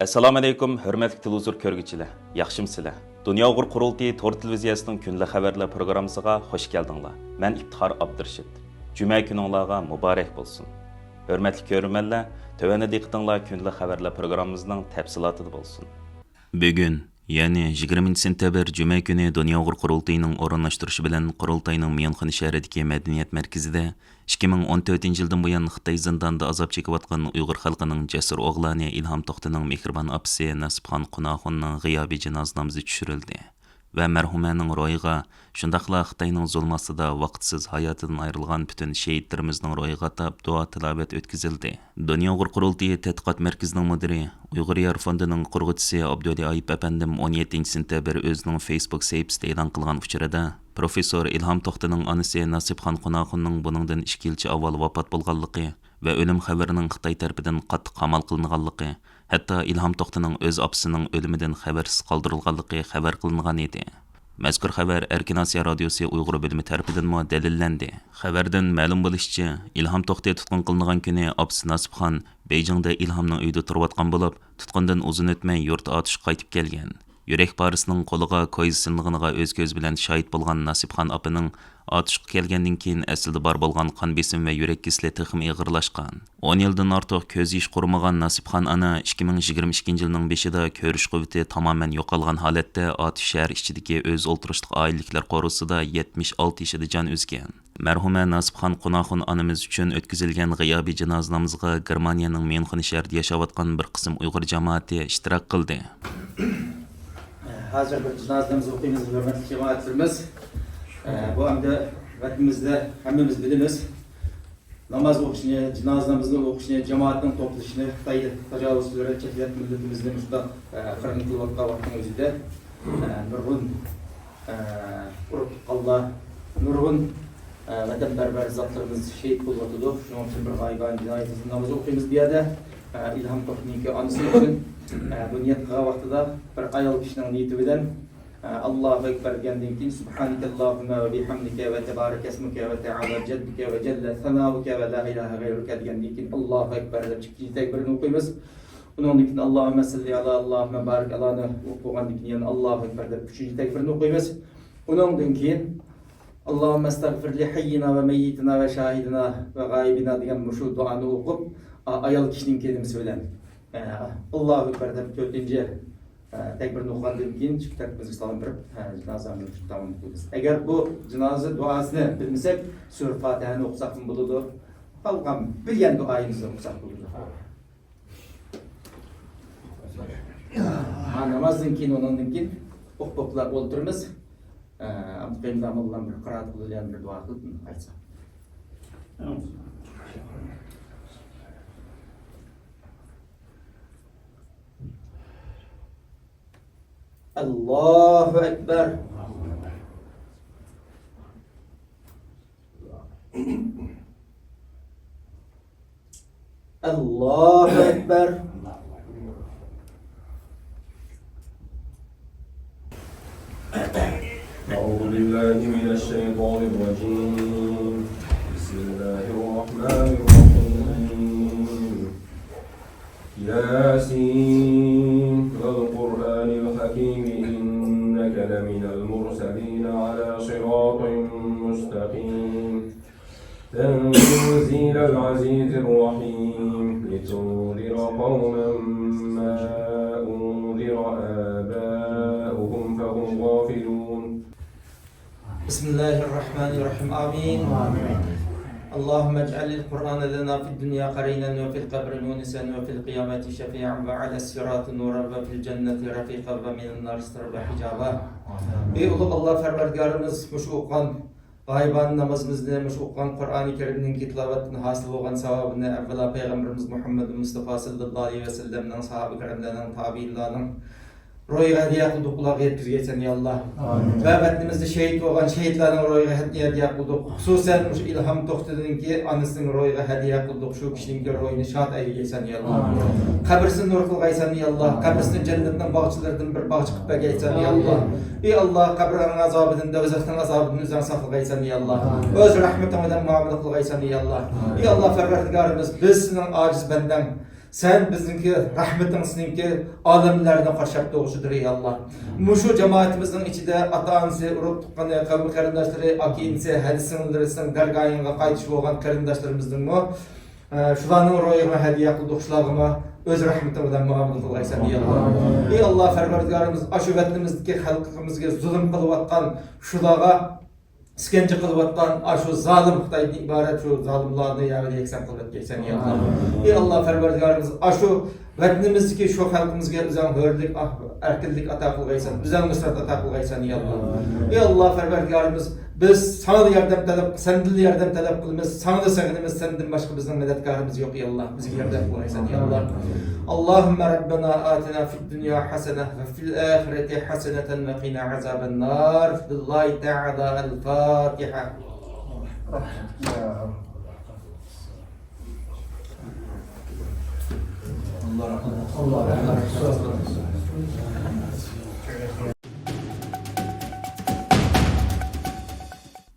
Assalomu alaykum, hurmatli televizor ko'rguvchilar. Yaxshimsizlar? Dunyo Uyg'ur qurultiyi to'r televiziyasining kunlik xabarlar programmasiga xush keldinglar. Men Iftixor Abdurshid. Juma kuningizga muborak bo'lsin. Hurmatli ko'ruvchilar, tövəndə diqqətingizlar kunlik xabarlar programmamızning tafsilotida bo'lsin. Bugun, ya'ni 20 sentyabr juma kuni Dunyo Uyg'ur qurultiyining o'rinlashtirishi bilan Qurultayning Myanxun shahridagi madaniyat markazida 2014-yildan buyon Xitoy zindonida azob chekayotgan Uyg'ur xalqining jasur o'g'lani Ilhom To'xtining mehribon opasi Nasibxon Qunaxonning g'iyobiy janoza namozi tushirildi va marhumaning ro'yiga, shundaqla Xitoyning zulmi ostida vaqtsiz hayotidan ayrilgan butun shahidlarimizning ro'yiga atab duo tilovat o'tkazildi. Dunyo Uyg'ur qurultiyi tadqiqot markazining mudiri, Uyg'ur Yar fondining qurg'uvchisi Abduli Ayib apandim 17 sentyabr o'zining Facebook sahifasida e'lon qilgan uchurida Professor Ilhom To'xtining onasi Nasibxon Qunaxonning buningdan 2 yil avval vafot bo'lganligi va o'lim xabarining Xitoy tarafidan qattiq qamal qilinganligi, hatto Ilhom To'xtining o'z opasining o'limidan xabarsiz qoldirilganligi xabar qilingan edi. Mazkur xabar Erkin Osiyo radiosi Uyg'ur bo'limi tarafidan dalillandi. Xabardan ma'lum bo'lishicha, Ilhom To'xti tutqun qilingan kuni opasi Nasibxon Beijingda Ilhomning uyida turayotgan bo'lib, tutqundan uzun o'tmay yurt otish qaytib kelgan. Yurak parisining qo'liga ko'z sinlig'iga o'z ko'z bilan shohid bo'lgan Nasibxon opaning otishga kelgandan keyin aslida bor bo'lgan qon besim va yurak kasali texim ig'irlashgan. 10 yildan ortiq ko'z yish qurmagan Nasibxon ana 2022-yilning 5-ida ko'rish quvvati tamoman yo'qolgan holatda Otish shahar ichidagi o'z o'ltirishliq oilaliklar qo'rusida 76 yoshida jon uzgan. Marhuma Nasibxon Qunaxon onamiz uchun o'tkazilgan g'iyobiy janoza namoziga Germaniyaning Myanxun shahrida yashayotgan bir qism Uyg'ur jamoati ishtirok qildi. Hazır bir cenazemizi okuyunuz, hürmetli cemaatlerimiz. Bu anda vakitimizde hemimiz biliriz. Namaz okuşunu, cenazemizde okuşunu, cemaatin toplaşını, Xitay'da tecavüzlere çekilen milletimizde müstah kırın kılmakta vaktin özüde. Nurgun, Allah, Nurgun vatanperver zatlarımız şehit bulmadıdı. Şunun için bir hayvan cinayetinin namazı okuyunuz bir yerde. İlhom To'xtining anısı için bu niyet qilgan vaqtida bir ayol kishining niyati bilan Allohu akbar degandan keyin subhanakallahumma va bihamdika va tabaraka ismuka va ta'ala jadduka va jalla sanauka va la ilaha g'ayruka degandan keyin Allohu akbar deb ikkinchi takbirini o'qiymiz. Undan keyin Allohumma salli ala Allohumma barik alani o'qigandan keyin Allohu akbar deb uchinchi takbirini o'qiymiz. Undan keyin Allohumma astaghfir li hayyina va mayyitina va shahidina va g'aybina degan shu duoni o'qib ayol kishining kelimasi bilan Allohu akbar deb 4-chi takbirni o'qigandan keyin shu takbirni salom berib janozamizni tamom qilamiz. Agar bu janoza duosini bilmasak, sura Fatihani o'qisak ham bo'ladi. Qolgan bilgan duoyimizni o'qisak bo'ladi. Namozdan keyin undan keyin o'qib o'tiramiz. Abdullah Allohdan bir qiroat qilgan bir duo qilib aytsak. Allahu Ekber. Allahu Ekber. أعوذ بالله من الشيطان الرجيم. بسم الله الرحمن الرحيم. ياسين والقرآن الحكيم إنك لمن المرسلين على صراط مستقيم. تنزيل العزيز الرحيم لتنذر قوما ما أنذر آباؤهم فهم غافلون. بسم الله الرحمن الرحيم. آمين. اللهم اجعل القرآن لنا في الدنيا قرينا وفي القبر مونسا وفي القيامة شفيعا وعلى الصراط نورا وفي الجنة رفيقا ومن النار سترا حجابا. Ey ulug' Allah Parvardigorimiz, mushu o'qigan g'ayban namozimizni, mushu o'qigan Qur'oni Karimning tilovatidan hosil bo'lgan savobini avvalo payg'ambarimiz Muhammad Mustafa sallallohu alayhi vasallamning sahoba kiramlarining tabiinlarning ro'yiga hadiya qildik, ularga yetkazgaysan ya Allah. Va vatanimizda shahid bo'lgan shahidlarning ro'yiga hadiya qildik. Xususan shu Ilhom To'xtininki onasining ro'yiga hadiya qildik. Shu kishining ro'yini shod aygaysan ya Allah. Qabrisini nur qilgaysan ya Allah. Qabrisini jannatning bog'chilaridan bir bog'chi qilib bergaysan ya Allah. Ey Allah, qabrning azobidan, do'zaxning azobidan o'zing saqlagaysan ya Allah. O'z rahmating bilan muomala qilgaysan ya Allah. Ey Allah, Parvardigorimiz, biz sening ojiz bandan Sen bizimki rahmetin seninki alemlerden karşıp doğuşudur ey Allah. Muşu cemaatimizin içinde ata-anası, uruk tuqqanı, kabul karındaşları, akinsi, hadisinlerin dergahına qaytışıp olan karındaşlarımızın mu? Şulanın royuna hediye kıldık şulağıma öz rahmetin bilen muamele kılaysan ey Allah. Ey Allah ferverdigarımız, aşı vatnimizdeki halkımızga zulüm kılıp atkan şulağa İskence kılıbattan şu zalim Xitaydan ibaret şu zalimlarını yağını yeksan kılıp geçsen ey Allah. Ey Allah ferverdigarımız şu vatnimizdeki şu halkımızga bizden hürlik, erkinlik ata kılgaysan, bizden nusrat ata kılgaysan ey Allah. Ey Allah ferverdigarımız biz sana da yardım talep, senden de yardım talep kılmız, sana da sığınımız, senden başka bizden medetkarımız yok ey Allah. Bizi yardım kılgaysan ey Allah. Allahümme Rabbena atina fid dünya hasene ve fil ahireti haseneten ve qina azaben nar. Billahi Teala el-Fatiha. Allah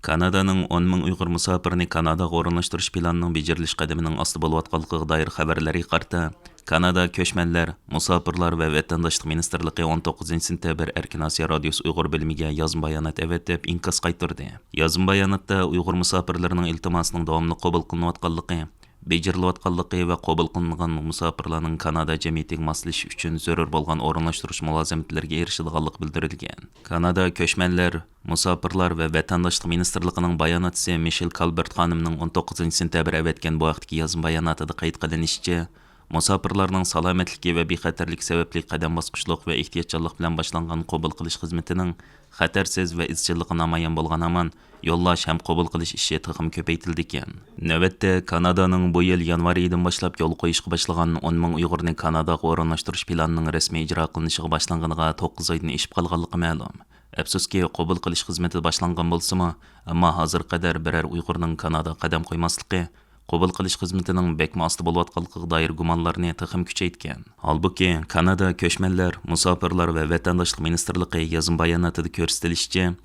Kanadaның 10 мың ұйғыр мұсапырны Канадаға орынлаштырыш планының бежіріліш қадамының асты болып атқанлығына dair xabarlari qarta Kanada köçmənlər, musafirlar və vətəndaşlıq ministerliyi 19 sentyabr Erkin Asiya Radiosu Uyğur bölümüge yazım bayanat əvətib inkas qaytırdı. Yazım bayanatda Uyğur musafirlərinin iltimasının davamlı qabul qılınıyatqanlığı, becerilayotganligi va qabul qilingan musofirlarning Kanada jamiyatiga moslashish uchun zarur bo'lgan o'rinlashtirish mulozamatlariga erishadiganligi bildirilgan. Kanada ko'chmanlar, musofirlar va vatandoshlik ministrligining bayonotchisi Michel Kalbert xonimning 19 sentyabr avatgan bu vaqtdagi yozma bayonotida qayd qilinishicha, musofirlarning salomatligi va bexatarlik sababli qadam bosqichliq va ehtiyotkorlik bilan boshlangan qabul qilish xizmatining xatarsiz va izchilligi namoyon bo'lgan hamon yo'llash ham qabul qilish ishi tixim ko'paytirildi ekan. Navbatda Kanadaning bu yil yanvar oyidan boshlab yo'l qo'yishga boshlagan 10 ming Uyg'urni Kanadaga o'rinlashtirish planining rasmiy ijro qilinishiga boshlanganiga 9 oydan ishib qolganligi ma'lum. Afsuski, qabul qilish xizmati boshlangan bo'lsa-mu, ammo hozir qadar biror Uyg'urning Kanadaga qadam qo'ymasligi qabul qilish xizmatining bekma osti bo'layotganligiga dair gumonlarni tixim kuchaytgan. Holbuki, Kanada ko'chmanlar, musofirlar va vatandoshlik ministerligi yozim bayonotida ko'rsatilishicha,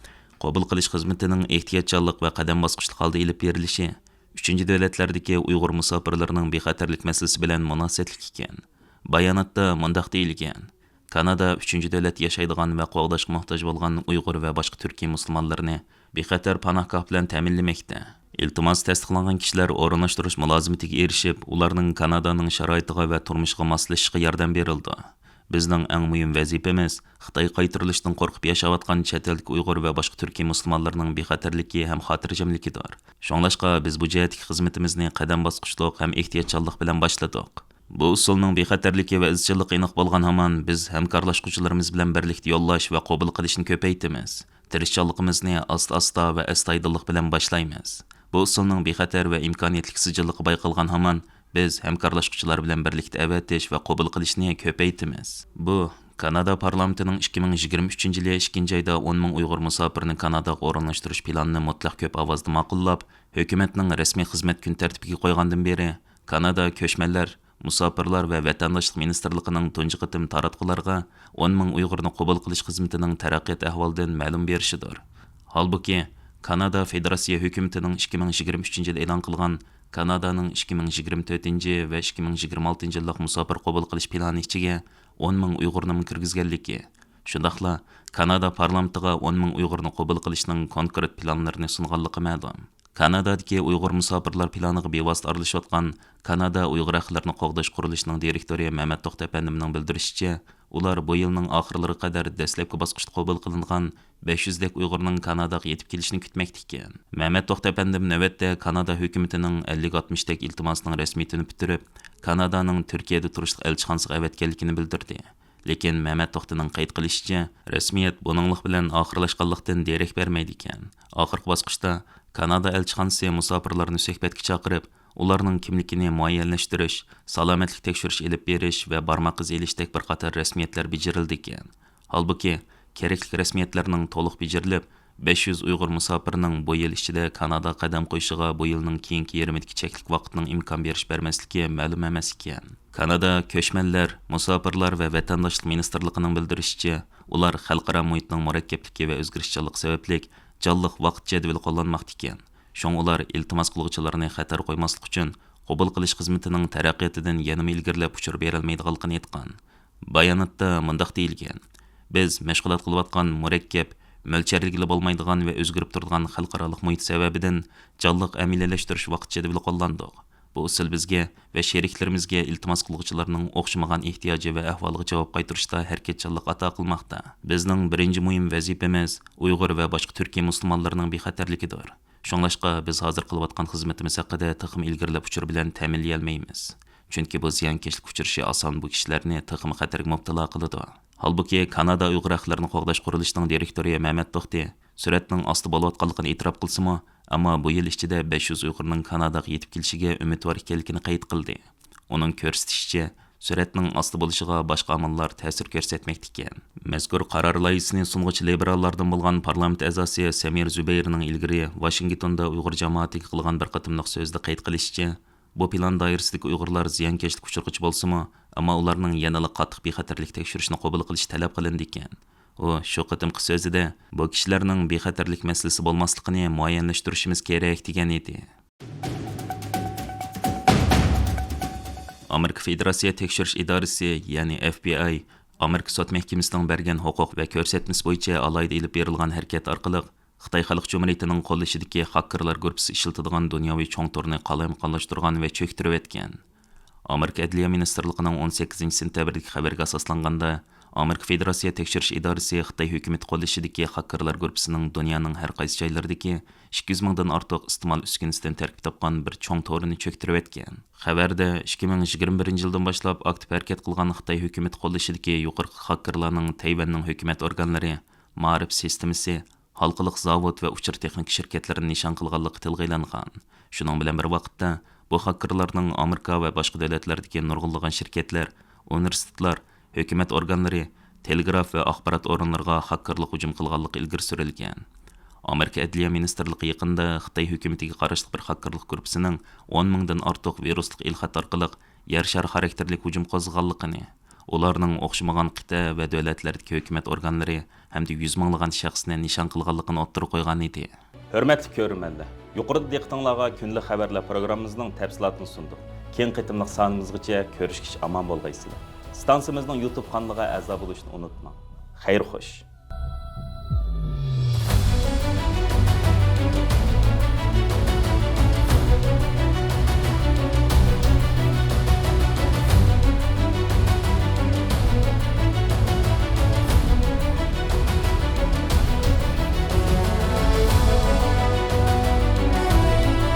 qabul qilish xizmatining ehtiyotkorlik va qadam bosqichli holda elib berilishi uchinchi davlatlardagi Uyg'ur musofirlarining bexatarlik masalasi bilan munosabatli ekan. Bayonotda mundaq deyilgan: Kanada uchinchi davlat yashaydigan va qo'g'dashga muhtoj bo'lgan Uyg'ur va boshqa turkiy musulmonlarni bexatar panohgoh bilan ta'minlamoqda. İltimas tasdiqlangan kishilar o'rinlashtirish mulozimatiga erishib, ularning Kanadaning sharoitiga va turmushiga moslashishiga yordam berildi. Bizning eng muhim vazifamiz Xitoy qaytarilishidan qo'rqib yashayotgan chet ellik Uyg'ur va boshqa turkiy musulmonlarning bexatarligi ham xotirjamligidir. Shunglashqa biz bu jihatdagi xizmatimizni qadam bosqichliq ham ehtiyotkorlik bilan boshladik. Bu usulning bexatarligi va izchilligi aniq bo'lgan hamon biz hamkorlashuvchilarimiz bilan birlikda yo'llash va qabul qilishni ko'paytimiz. Tirishchiligimizni asta-asta va astoydillik bilan boshlaymiz. Bu usulning bexatar va imkoniyatli sijilligi bayqalgan hamon biz hamkorlashuvchilar bilan birlikda avatish va qabul qilishni ko'paytimiz. Bu Kanada parlamentining 2023-yil 2 oyda 10 ming Uyg'ur musofirni Kanadaga o'rinlashtirish planini mutlaq ko'p ovozda ma'qullab, hukumatning rasmiy xizmat kun tartibiga qo'ygandan beri Kanada ko'chmanlar, musofirlar va vatandoshlik ministerligining tunji qitim taratqularga 10 ming Uyg'urni qabul qilish xizmatining taraqqiyot ahvolidan ma'lum berishidir. Holbuki Kanada Federatsiya hukumatining 2023-yil e'lon qilgan Kanadaning 2024 va 2026 yillik musofir qabul qilish plani ichiga 10 ming Uyg'urni kirgizganligi, shundaqla Kanada parlamentiga 10 ming Uyg'urni qabul qilishning konkret planlarini sunganligi ma'lum. Kanadadagi Uyg'ur musofirlar planiga bevosita aralashayotgan Kanada Uyg'ur haqlarini qo'g'dash qurilishining direktori Mehmet To'xtapandimning bildirishicha, ular bu yilning oxirlari qadar dastlabki bosqichda qabul qilingan 500 dak Uyg'urning Kanadaga yetib kelishini kutmoqda ekan. Mehmet To'xtapandim navbatda Kanada hukumatining 50-60 dak iltimosining rasmiyatini bitirib, Kanadaning Turkiyada turishliq elchixonasiga avatganligini bildirdi. Lekin Mehmet To'xtaning qayd qilishicha, rasmiyat buninglik bilan oxirlashganlikdan derak bermaydi ekan. Oxirgi bosqichda Kanada elchixonasi musofirlarni suhbatga chaqirib, ularning kimligini muayyanlashtirish, salomatlik tekshirish elib berish va barmoq izi ilishdak bir qator rasmiyatlar bajarildi ekan. Holbuki, kerakli rasmiyatlarning to'liq bajarilib, 500 Uyg'ur musofirning bu yil ichida Kanada qadam qo'yishiga bu yilning keyingi yarmidagi cheklik vaqtning imkon berish bermasligi ma'lum emas ekan. Kanada ko'chmanlar, musofirlar va vatandoshlik ministerligining bildirishicha, ular xalqaro muhitning murakkabligi va o'zgarishchanligi sababli jonliq vaqt jadvali qo'llanmoqda ekan. Shun ular iltimos qiluvchilarni xatar qo'ymaslik uchun qabul qilish xizmatining taraqqiyotidan yanama ilgirlab uchur berilmaydiganligini aytgan. Bayonotda mundaq deyilgan: biz mashg'ulot qilayotgan murakkab, mo'lcharligili bo'lmaydigan va o'zgarib turadigan xalqarалық muhit sababidan jonliq amaliyalashtirish vaqt jadvali qo'llandik. Bu usul bizga va sheriklarimizga iltimos qiluvchilarning o'xshamagan ehtiyoji va ahvoliga javob qaytarishda harakatchanlik ato qilmoqda. Bizning birinchi muhim vazifamiz Uyg'ur va boshqa Turkiya musulmonlarining bexatarligidir. Shunglashqa biz hozir qilayotgan xizmatimiz haqida taxmin ilgirlab uchur bilan ta'minlay olmaymiz. Chunki bu ziyonkashlik uchirishi oson bu kishilarni taxmin xatarga mubtalo qiladi. Halbuki Kanada Uyg'ur haqlarini qo'g'dash qurilishining direktori Mehmet To'xti suratning osti bo'layotganligini e'tirof qilsa-mu, ammo bu yil ichida 500 Uyg'urning Kanadaga yetib kelishiga umidvor ekanligini qayd qildi. Uning ko'rsatishicha, suratning osti bo'lishiga boshqa omillar ta'sir ko'rsatmoqda ekan. Mazkur qaror loyihasini sung'uchi liberallardan bo'lgan parlament a'zosi Samir Zubayrning ilgari Washingtonda Uyg'ur jamoatiga qilgan bir qatimliq so'zda qayd qilishicha, bu plan doirasidagi Uyg'urlar ziyonkashlik uchirg'ich bo'lsa-mu, ammo ularning yanada qattiq bexatarlik tekshirishni qabul qilish talab qilindi ekan. U shu qatimqi so'zida bu kishilarning bexatarlik masalasi bo'lmasligini muayyanlashtirishimiz kerak degan edi. Amerika Federatsiya tekshirish idorasi, ya'ni FBI, Amerika sud mahkamasining bergan huquq va ko'rsatmasi bo'yicha alohida ilib berilgan harakat orqali Xitoy Xalq Jumhuriyatining qo'llashidagi hakkerlar guruhi ishiltadigan dunyoviy cho'ng torni qalamqonlashtirgan va cho'ktirib etgan. Amerika Adliya Ministerligining 18 sentabrdagi xabarga asoslanganda, Amerika Federatsiya tekshirish idorasi Xitoy hukumat qo'llashidagi hakkerlar guruhining dunyoning har qaysi joylaridagi 200 mingdan ortiq iste'mol uskunasidan tarkib topgan bir cho'ng torini cho'ktirib etgan. Xabarda 2021 yildan boshlab aktiv harakat qilgan Xitoy hukumat qo'llashidagi yuqori hakkerlarning Tayvanning hukumat organlari, ma'rif sistemasi, halqiliq zavod va uchur texnik shirkatlarini nishon qilganligi tilga ilingan. Shuning bilan bir vaqtda bu hakkerlarning Amerika va boshqa davlatlardagi nurg'unlagan shirkatlar, universitetlar, hukumat organlari, telegraf va axborot o'rinlariga hakkerlik hujum qilganligi ilgari surilgan. Amerika Adliya Ministerligi yaqinda Xitoy hukumatiga qarashli bir hakkerlik guruhining 10 mingdan ortiq viruslik ilxat orqali yer shari xarakterli hujum qo'zg'aganligini, ularning o'xshamagan qita va davlatlardagi hukumat organlari hamda 100 minglagan shaxsni nishon qilganligini o'ttirib qo'ygan edi. Hurmatli ko'rmanlar, yuqorida diqqatingizga kunlik xabarlar programmamizning tafsilotini sundik. Keng qitimliq sonimizgacha ko'rishkish omon bo'lgaysizlar. Stansiyamizning YouTube kanaliga a'zo bo'lishni unutmang. Xayr xo'sh.